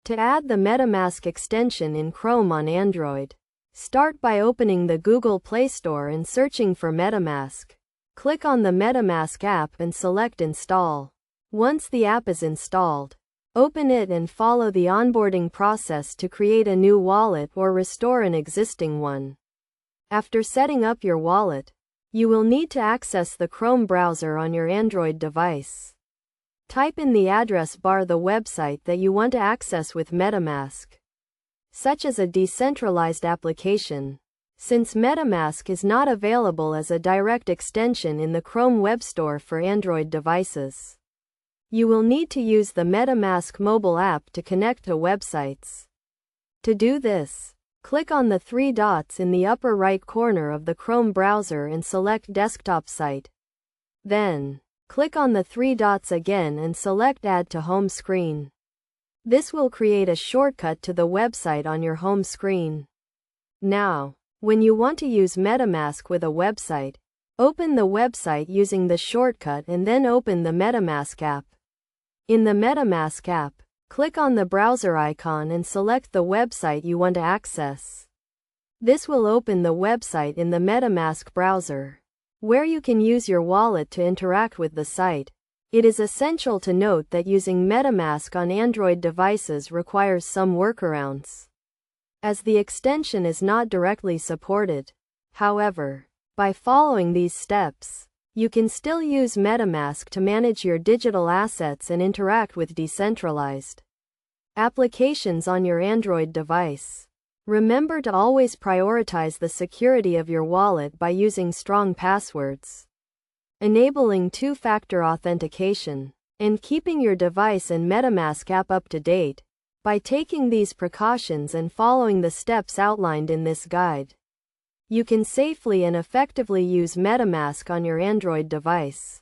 To add the Metamask extension in Chrome on Android, start by opening the Google Play Store and searching for Metamask. Click on the Metamask app and select Install. Once the app is installed, open it and follow the onboarding process to create a new wallet or restore an existing one. After setting up your wallet, you will need to access the Chrome browser on your Android device. Type in the address bar the website that you want to access with Metamask, such as a decentralized application. Since Metamask is not available as a direct extension in the Chrome Web Store for Android devices, you will need to use the Metamask mobile app to connect to websites. To do this, click on the three dots in the upper right corner of the Chrome browser and select Desktop Site. Then, click on the three dots again and select Add to Home Screen. This will create a shortcut to the website on your home screen. Now, when you want to use Metamask with a website, open the website using the shortcut and then open the Metamask app. In the Metamask app, click on the browser icon and select the website you want to access. This will open the website in the Metamask browser, where you can use your wallet to interact with the site. It is essential to note that using Metamask on Android devices requires some workarounds, as the extension is not directly supported. However, by following these steps, you can still use Metamask to manage your digital assets and interact with decentralized applications on your Android device. Remember to always prioritize the security of your wallet by using strong passwords, enabling two-factor authentication, and keeping your device and Metamask app up to date. By taking these precautions and following the steps outlined in this guide, you can safely and effectively use Metamask on your Android device.